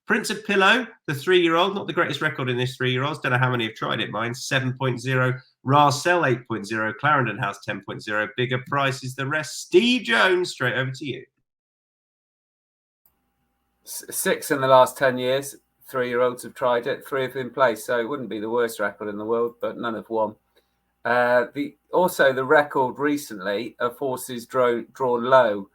Prince of Pillow, the 3-year-old, not the greatest record in this 3-year-olds. Don't know how many have tried it. Mine's 7.0. Rarsell 8.0. Clarendon House 10.0. Bigger prices the rest. Steve Jones, straight over to you. 6 in the last 10 years. 3-year-olds have tried it. 3 have been placed, so it wouldn't be the worst record in the world, but none have won. Also, the record recently of horses drawn low.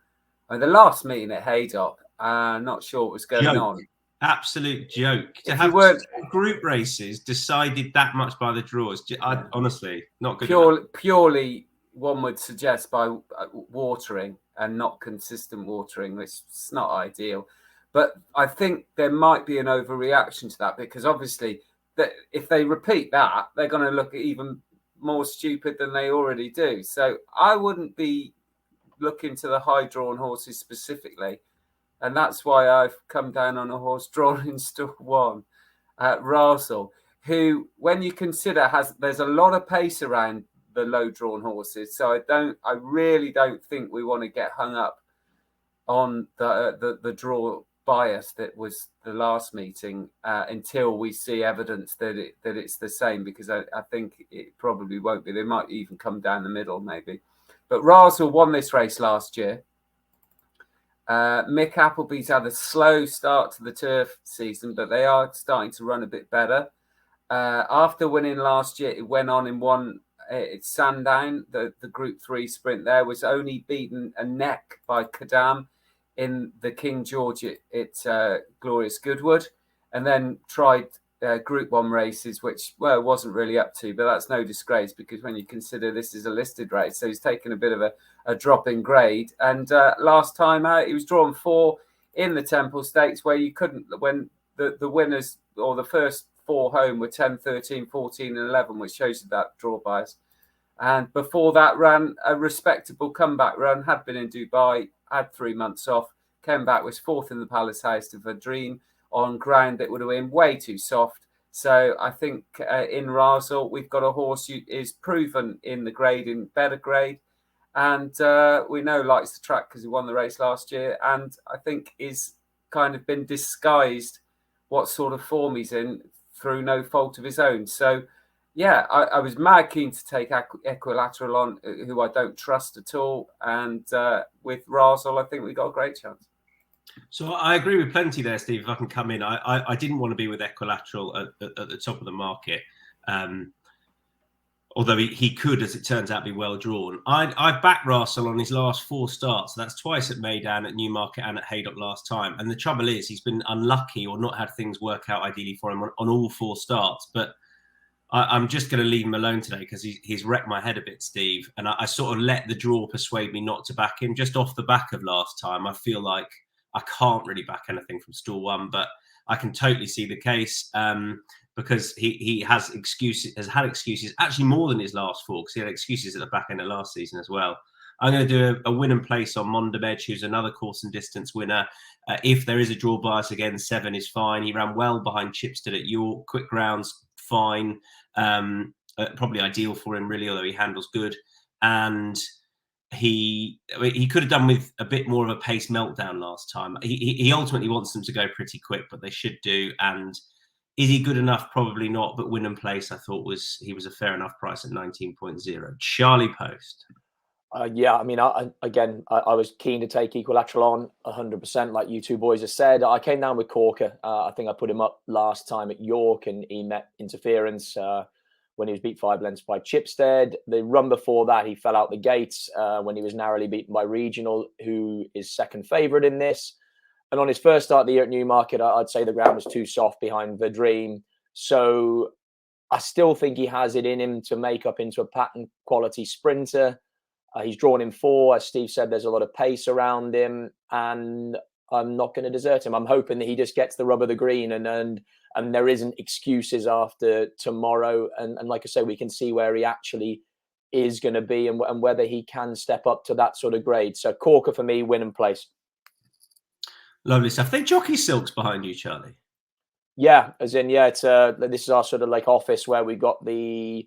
The last meeting at Haydock, not sure what was going on. Absolute joke. To If have you weren't group races decided that much by the draws, honestly, not good. Purely, one would suggest by watering and not consistent watering, which is not ideal. But I think there might be an overreaction to that, because obviously, if they repeat that, they're going to look even more stupid than they already do. So I wouldn't be looking to the high-drawn horses specifically. And that's why I've come down on a horse drawn in stall 1, Rarsell, who, when you consider, there's a lot of pace around the low-drawn horses. So I really don't think we want to get hung up on the draw bias that was the last meeting until we see evidence that it's the same, because I think it probably won't be. They might even come down the middle, maybe. But Rarsell won this race last year. Mick Appleby's had a slow start to the turf season, but they are starting to run a bit better. After winning last year, it went on and won Sandown, the Group 3 sprint there, was only beaten a neck by Kadam in the King George at Glorious Goodwood, and then tried Group 1 races, which, well, wasn't really up to, but that's no disgrace, because when you consider this is a listed race, so he's taken a bit of a drop in grade. And last time out, he was drawn 4 in the Temple Stakes, where you couldn't, when the winners, or the first 4 home, were 10, 13, 14 and 11, which shows you that draw bias. And before that, ran a respectable comeback run, had been in Dubai, had 3 months off, came back, was 4th in the Palace House to Vadrine on ground that would have been way too soft. So I think in Rarsell, we've got a horse who is proven in the grade, in better grade. And we know likes the track because he won the race last year. And I think is kind of been disguised what sort of form he's in through no fault of his own. So, yeah, I was mad keen to take Equilateral on, who I don't trust at all. And with Rarsell, I think we got a great chance. So I agree with plenty there, Steve, if I can come in. I didn't want to be with Equilateral at the top of the market. Although he could, as it turns out, be well drawn. I backed Rarsell on his last 4 starts. So that's twice at Meydan, at Newmarket and at Haydock last time. And the trouble is he's been unlucky or not had things work out ideally for him on all 4 starts. But I'm just going to leave him alone today because he's wrecked my head a bit, Steve. And I sort of let the draw persuade me not to back him. Just off the back of last time, I feel like I can't really back anything from stall 1, but I can totally see the case because he has had excuses, actually more than his last 4, because he had excuses at the back end of last season as well. I'm going to do a win and place on Mondamedge, who's another course and distance winner. If there is a draw bias again, 7 is fine. He ran well behind Chipstead at York. Quick grounds, fine. Probably ideal for him, really, although he handles good. And he could have done with a bit more of a pace meltdown last time. He ultimately wants them to go pretty quick, but they should do. And is he good enough? Probably not. But win and place, I thought he was a fair enough price at 19.0. Charlie Poste. Yeah, I mean, I was keen to take Equilateral on 100%, like you two boys have said. I came down with Corker. I think I put him up last time at York, and he met interference when he was beat 5 lengths by Chipstead. The run before that, he fell out the gates when he was narrowly beaten by Regional, who is second favourite in this. And on his first start of the year at Newmarket, I'd say the ground was too soft behind Vadrine. So I still think he has it in him to make up into a pattern quality sprinter. He's drawn in 4. As Steve said, there's a lot of pace around him, and I'm not going to desert him. I'm hoping that he just gets the rub of the green and there isn't excuses after tomorrow. And like I say, we can see where he actually is going to be and whether he can step up to that sort of grade. So Corker for me, win and place. Lovely stuff. They jockey silks behind you, Charlie. Yeah, as in, yeah, it's this is our sort of like office where we got the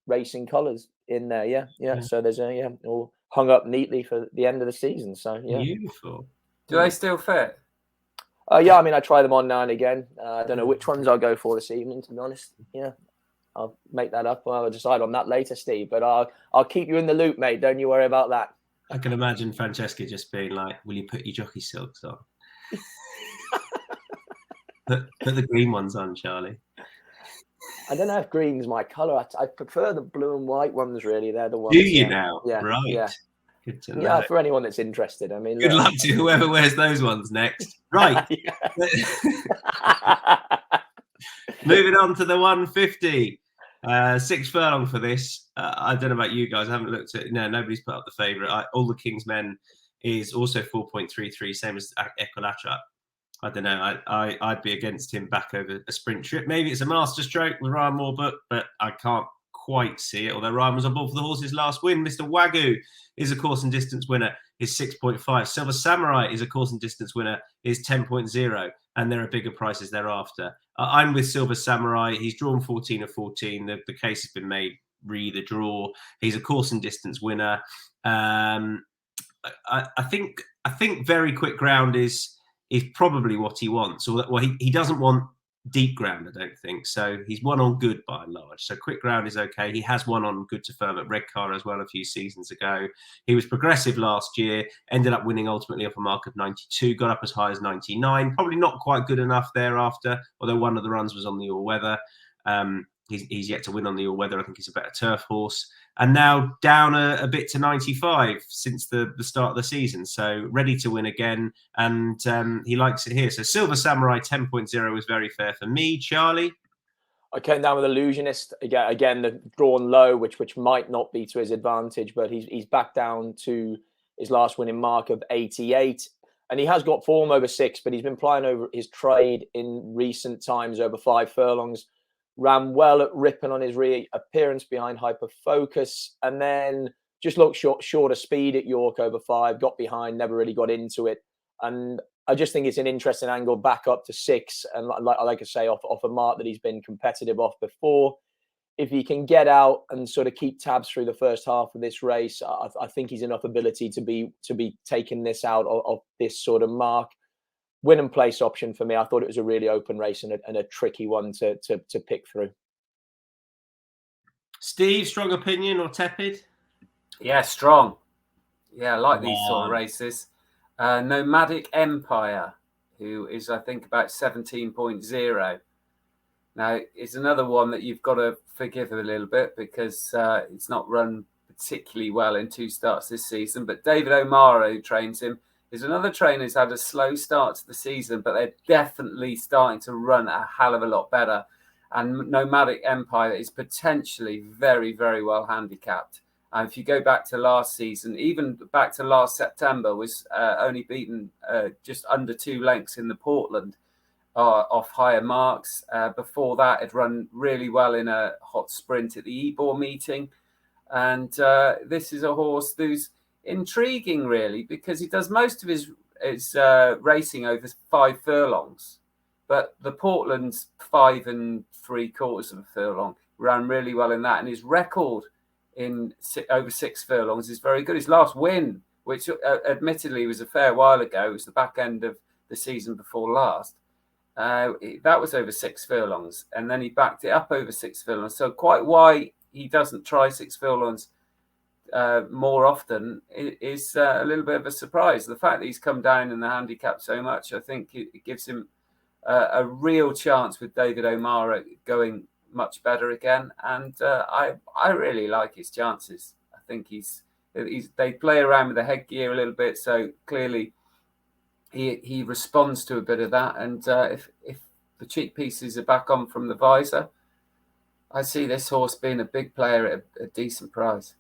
racing colours in there. Yeah. So there's all hung up neatly for the end of the season. So yeah, beautiful. Do they still fit? Yeah, I mean, I try them on now and again. I don't know which ones I'll go for this evening, to be honest. Yeah, I'll make that up. I'll decide on that later, Steve. But I'll keep you in the loop, mate. Don't you worry about that. I can imagine Francesca just being like, "Will you put your jockey silks on? put the green ones on, Charlie." I don't know if green's my colour. I prefer the blue and white ones, really. They're the ones. Do you now? Yeah. Right. Yeah. Good to know. Yeah, for anyone that's interested. I mean, good luck to whoever wears those ones next. Right. Moving on to the 150. 6 furlong for this. I don't know about you guys. I haven't looked at it. No, nobody's put up the favourite. All the King's Men is also 4.33, same as Equilatra. I don't know. I'd be against him back over a sprint trip. Maybe it's a master stroke with Ryan Moorbook, but I can't quite see it. Although Ryan was on board for the horse's last win. Mr. Wagyu is a course and distance winner, is 6.5. Silver Samurai is a course and distance winner, is 10.0. And there are bigger prices thereafter. I'm with Silver Samurai. He's drawn 14 of 14. The case has been made re the draw. He's a course and distance winner. I think very quick ground is probably what he wants. Well, he doesn't want deep ground, I don't think. So he's won on good by and large. So quick ground is okay. He has won on good to firm at Redcar as well a few seasons ago. He was progressive last year, ended up winning ultimately off a mark of 92, got up as high as 99. Probably not quite good enough thereafter, although one of the runs was on the all-weather. He's yet to win on the all-weather. I think he's a better turf horse. And now down a bit to 95 since the start of the season. So ready to win again. And he likes it here. So Silver Samurai 10.0 was very fair for me. Charlie? I came down with Illusionist. Again, the drawn low, which might not be to his advantage, but he's back down to his last winning mark of 88. And he has got form over 6, but he's been plying over his trade in recent times over 5 furlongs. Ran well at Ripon on his reappearance behind Hyperfocus, and then just looked shorter speed at York over 5, got behind, never really got into it. And I just think it's an interesting angle back up to 6. And like I say, off a mark that he's been competitive off before. If he can get out and sort of keep tabs through the first half of this race, I think he's enough ability to be taking this out of this sort of mark. Win and place option for me. I thought it was a really open race and a tricky one to pick through. Steve, strong opinion or tepid? Yeah, strong. Yeah, I like these sort of races. Nomadic Empire, who is, I think, about 17.0. Now, it's another one that you've got to forgive a little bit because it's not run particularly well in 2 starts this season. But David O'Mara, who trains him, is another trainer who's had a slow start to the season, but they're definitely starting to run a hell of a lot better. And Nomadic Empire is potentially very, very well handicapped. And if you go back to last season, even back to last September, was only beaten just under 2 lengths in the Portland off higher marks. Before that, it run really well in a hot sprint at the Ebor meeting. And this is a horse who's intriguing, really, because he does most of his racing over 5 furlongs. But the Portland's 5 3/4 of a furlong ran really well in that. And his record in over 6 furlongs is very good. His last win, which admittedly was a fair while ago, it was the back end of the season before last. That was over 6 furlongs. And then he backed it up over 6 furlongs. So quite why he doesn't try 6 furlongs more often is a little bit of a surprise. The fact that he's come down in the handicap so much, I think it gives him a real chance with David O'Mara going much better again. And I really like his chances. I think they play around with the headgear a little bit, so clearly he responds to a bit of that. And if the cheek pieces are back on from the visor, I see this horse being a big player at a decent price.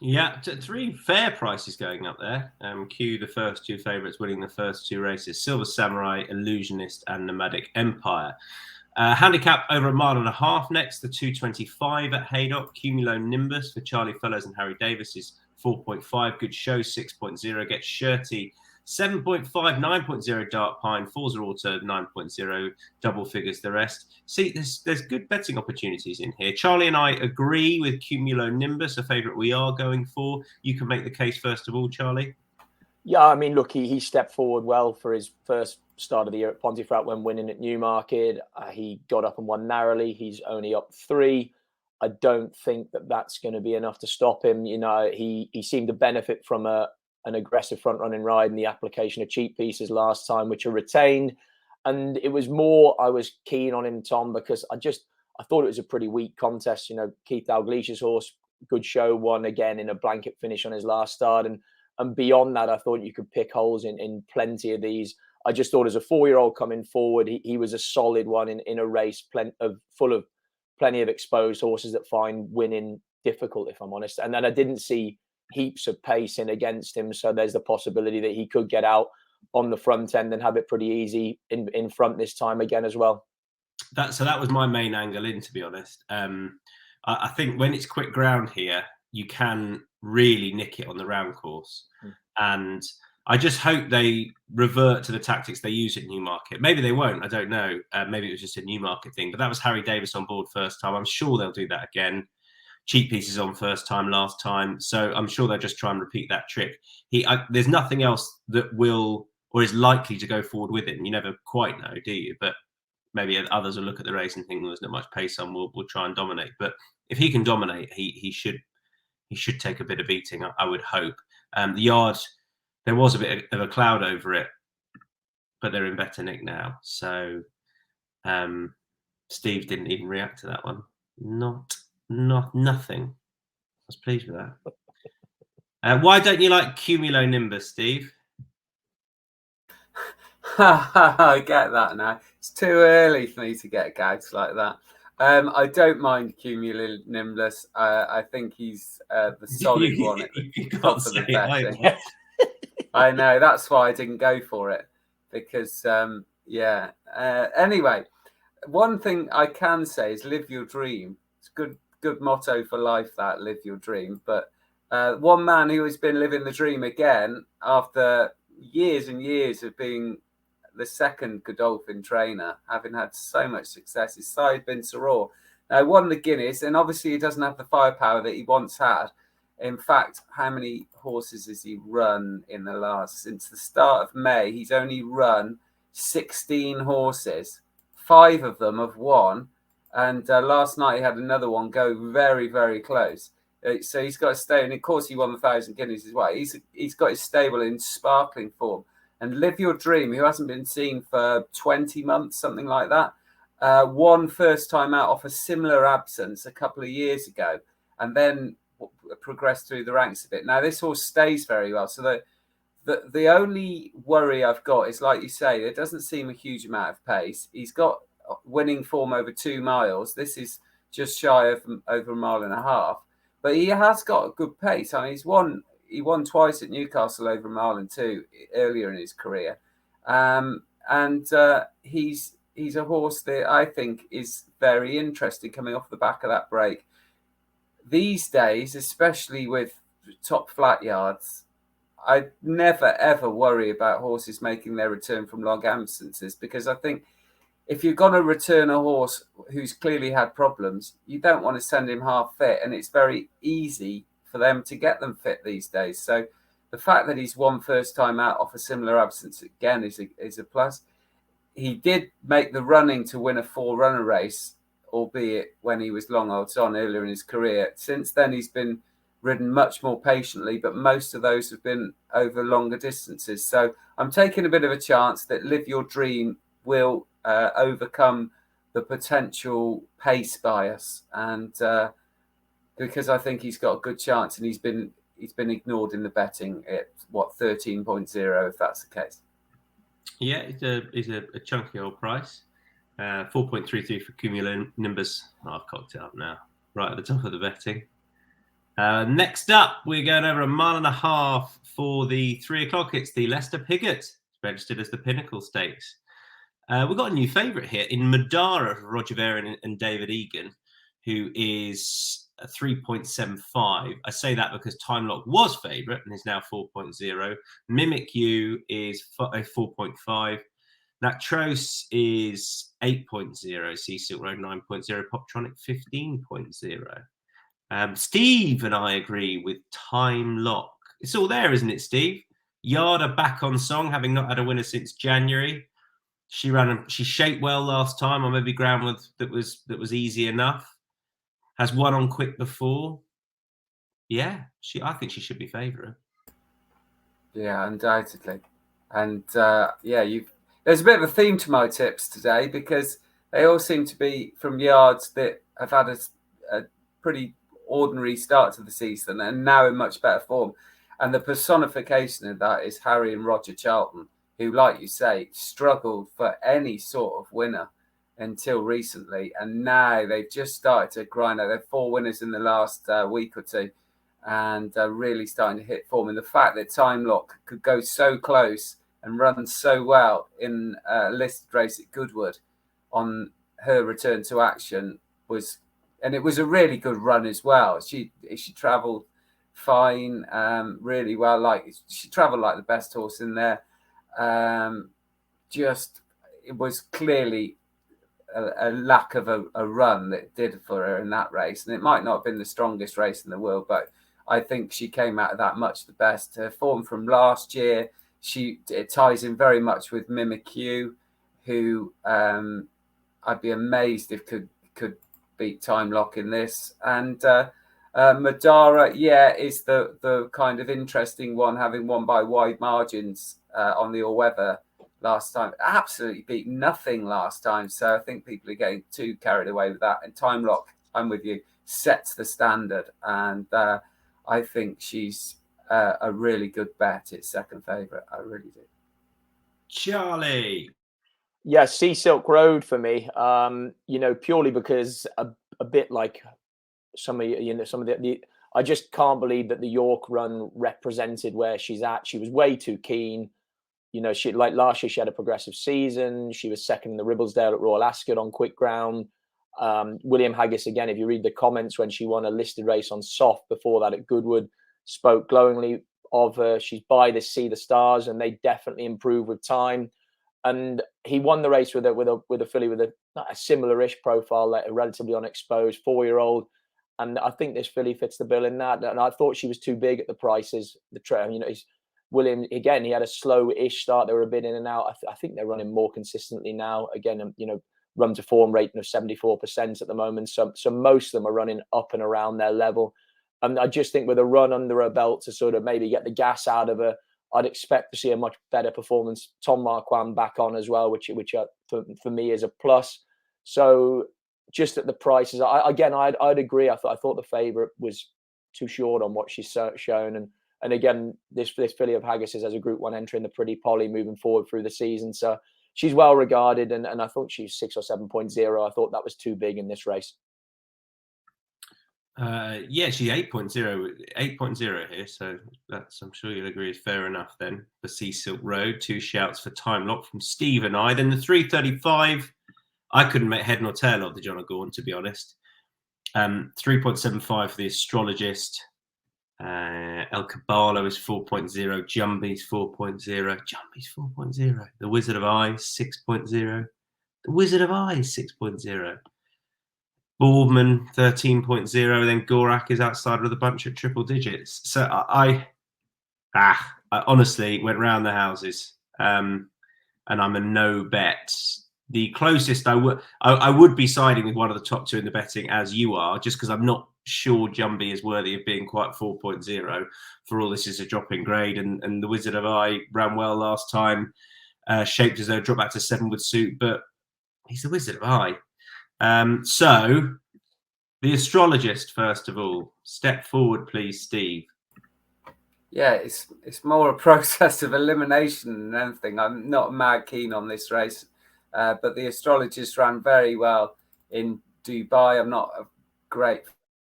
Yeah, 3 fair prices going up there. Q, the first 2 favourites winning the first 2 races. Silver Samurai, Illusionist and Nomadic Empire. Handicap over 1.5 miles next, the 225 at Haydock. Cumulo Nimbus for Charlie Fellows and Harry Davis is 4.5. Good Show 6.0. Get Shirty 7.5, 9.0 Dark Pine, Forza Auto 9.0, double figures the rest. See, there's good betting opportunities in here. Charlie and I agree with Cumulo Nimbus, a favourite we are going for. You can make the case first of all, Charlie. Yeah, I mean, look, he stepped forward well for his first start of the year at Pontefract when winning at Newmarket. He got up and won narrowly. He's only up 3. I don't think that that's going to be enough to stop him. You know, he seemed to benefit from an aggressive front running ride and the application of cheap pieces last time, which are retained. And it was more, I was keen on him, Tom, because I thought it was a pretty weak contest. You know, Keith Dalglish's horse, good show, won again in a blanket finish on his last start. And beyond that, I thought you could pick holes in plenty of these. I just thought as a 4-year-old coming forward, he was a solid one in a race full of plenty of exposed horses that find winning difficult, if I'm honest. And then I didn't see heaps of pace in against him. So there's the possibility that he could get out on the front end and have it pretty easy in front this time again as well. So that was my main angle in, to be honest. I think when it's quick ground here, you can really nick it on the round course. And I just hope they revert to the tactics they used at Newmarket. Maybe they won't. I don't know. Maybe it was just a Newmarket thing. But that was Harry Davis on board first time. I'm sure they'll do that again. Cheap pieces on first time, last time. So I'm sure they'll just try and repeat that trick. There's nothing else that will or is likely to go forward with him. You never quite know, do you? But maybe others will look at the race and think, well, there's not much pace on. We'll try and dominate. But if he can dominate, he should take a bit of beating. I would hope. The yard, there was a bit of a cloud over it, but they're in better nick now. So Steve didn't even react to that one. Nothing. I was pleased with that. Why don't you like cumulonimbus, Steve? I get that now. It's too early for me to get gags like that. I don't mind cumulonimbus. I think he's the solid one at the top of the betting. I know, that's why I didn't go for it. Because, anyway, one thing I can say is live your dream. It's good motto for life, that, live your dream. But one man who has been living the dream again after years and years of being the second Godolphin trainer, having had so much success, is Saeed bin Saror. Now, won the Guineas, and obviously he doesn't have the firepower that he once had. In fact, how many horses has he run since the start of May? He's only run 16 horses. 5 of them have won. And last night he had another one go very, very close. So he's got to stay. And of course, he won the 1,000 Guineas as well. He's got his stable in sparkling form. And Live Your Dream, who hasn't been seen for 20 months, something like that, won first time out off a similar absence a couple of years ago, and then progressed through the ranks a bit. Now, this horse stays very well. So the only worry I've got is, like you say, there doesn't seem a huge amount of pace. He's got winning form over 2 miles. This is just shy of over 1.5 miles. But he has got a good pace. I mean, he won twice at Newcastle over 1.2 miles earlier in his career. He's a horse that I think is very interesting coming off the back of that break. These days, especially with top flat yards, I never, ever worry about horses making their return from long absences, because I think if you're going to return a horse who's clearly had problems, you don't want to send him half fit, and it's very easy for them to get them fit these days. So the fact that he's won first time out off a similar absence again is a plus. He did make the running to win a 4-runner race, albeit when he was long odds on earlier in his career. Since then, he's been ridden much more patiently, but most of those have been over longer distances. So I'm taking a bit of a chance that Live Your Dream will overcome the potential pace bias, and because I think he's got a good chance, and he's been ignored in the betting at 13.0, if that's the case. Yeah, he's a chunky old price. 4.33 for cumulonimbus. I've cocked it up now, right at the top of the betting. Next up, we're going over 1.5 miles for the 3 o'clock. It's the Leicester Pigot. It's registered as the Pinnacle Stakes. We've got a new favourite here in Madara, Roger Varian and David Egan, who is a 3.75. I say that because Time Lock was favourite and is now 4.0. Mimic You is 4.5. Natros is 8.0. Sea Silk Road 9.0. Poptronic 15.0. Steve and I agree with Time Lock. It's all there, isn't it, Steve? Yard are back on song, having not had a winner since January. She shaped well last time on maybe ground that was easy enough. Has won on quick before. Yeah, I think she should be favourite. Yeah, undoubtedly. And there's a bit of a theme to my tips today, because they all seem to be from yards that have had a pretty ordinary start to the season and now in much better form. And the personification of that is Harry and Roger Charlton, who, like you say, struggled for any sort of winner until recently. And now they've just started to grind out. They've 4 winners in the last week or two, and really starting to hit form. And the fact that Time Lock could go so close and run so well in a listed race at Goodwood on her return to action and it was a really good run as well. She travelled fine, really well. Like, she travelled like the best horse in there. It was clearly a lack of a run that did for her in that race, and it might not have been the strongest race in the world, but I think she came out of that much the best. Her form from last year, it ties in very much with Mimikyu, who I'd be amazed if could beat Time Lock in this. And Madara, is the kind of interesting one, having won by wide margins on the all-weather last time. Absolutely beat nothing last time, so I think people are getting too carried away with that. And Time Lock, I'm with you, sets the standard, and I think she's a really good bet. It's second favourite. I really do. Charlie. Yeah, Sea Silk Road for me. Purely because a bit like some of the I just can't believe that the York run represented where she's at. She was way too keen. She, like last year, she had a progressive season. She was second in the Ribblesdale at Royal Ascot on quick ground. William Haggis, again, if you read the comments when she won a listed race on soft before that at Goodwood, spoke glowingly of her. She's by the Sea the Stars, and they definitely improve with time. And he won the race with a filly with a similar-ish profile, like a relatively unexposed 4-year-old. And I think this filly fits the bill in that. And I thought she was too big at the prices. William, again, he had a slow-ish start. They were a bit in and out. I think they're running more consistently now. Again, run to form rating of 74% at the moment. So most of them are running up and around their level. And I just think with a run under her belt to sort of maybe get the gas out of her, I'd expect to see a much better performance. Tom Marquand back on as well, which for me is a plus. So just at the prices, I'd agree. I thought the favourite was too short on what she's shown. And again, this filly of Haggis's as a Group 1 entry in the Pretty Polly moving forward through the season. So she's well regarded, and I thought she's 6 or 7.0. I thought that was too big in this race. She's 8.0 here, so that's, I'm sure you'll agree, is fair enough then for Sea Silk Road. 2 shouts for Time Lock from Steve and I. Then the 335, I couldn't make head nor tail of the John O'Gorn, to be honest. 3.75 for the Astrologist. El Caballo is 4.0. Jumbie's 4.0. The Wizard of Eyes 6.0. The Wizard of Eyes 6.0. Boardman 13.0. Then Gorak is outside of the bunch at triple digits. So I honestly went round the houses, and I'm a no bet. The closest I would be siding with one of the top 2 in the betting, as you are, just because I'm not sure Jumbie is worthy of being quite 4.0. For all this is a drop in grade, and the Wizard of Eye ran well last time, shaped as though drop back to 7 would suit, but he's the Wizard of Eye. So the Astrologist, first of all, step forward, please, Steve. Yeah, it's more a process of elimination than anything. I'm not mad keen on this race, but the Astrologist ran very well in Dubai. I'm not a great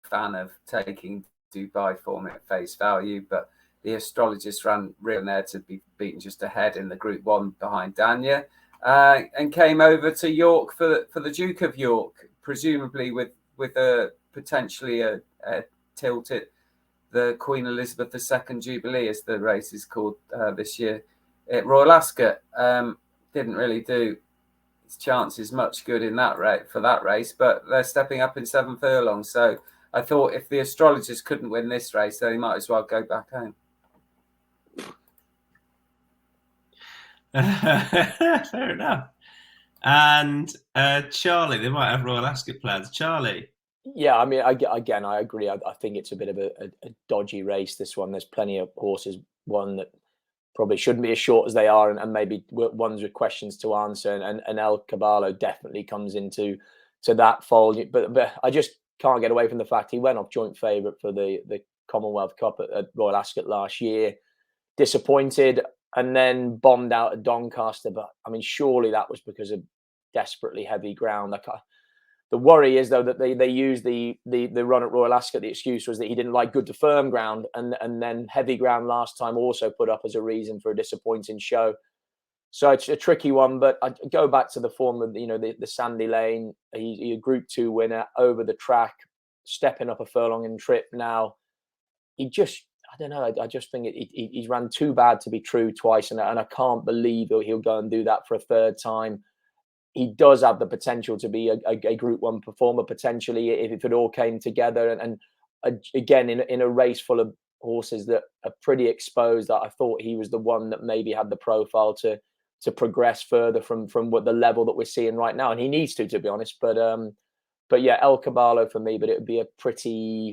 fan of taking Dubai form at face value, but the Astrologist ran real there to be beaten just ahead in the Group 1 behind Dania, and came over to York for the Duke of York, presumably with a potentially a tilt at the Queen Elizabeth II Jubilee, as the race is called this year, at Royal Ascot. Didn't really do its chances much good in that for that race, but they're stepping up in 7 furlongs. So I thought if the Astrologers couldn't win this race, they might as well go back home. Fair enough. And Charlie, they might have Royal Ascot plans. Charlie. Yeah, I mean, again, I agree. I think it's a bit of a dodgy race, this one. There's plenty of horses, one that probably shouldn't be as short as they are, and maybe ones with questions to answer. And El Caballo definitely comes into that fold. But I just can't get away from the fact he went off joint favourite for the Commonwealth Cup at Royal Ascot last year. Disappointed, and then bombed out at Doncaster. But I mean, surely that was because of desperately heavy ground. The worry is, though, that they used the run at Royal Ascot. The excuse was that he didn't like good to firm ground, and then heavy ground last time also put up as a reason for a disappointing show. So it's a tricky one. But I go back to the form of the Sandy Lane. He a Group 2 winner over the track, stepping up a furlong in trip now. He just, I don't know. I just think he's ran too bad to be true twice, and I can't believe that he'll go and do that for a third time. He does have the potential to be a Group 1 performer, potentially, if it all came together. And again, in a race full of horses that are pretty exposed, I thought he was the one that maybe had the profile to progress further from what the level that we're seeing right now. And he needs to be honest. But yeah, El Caballo for me, but it would be a pretty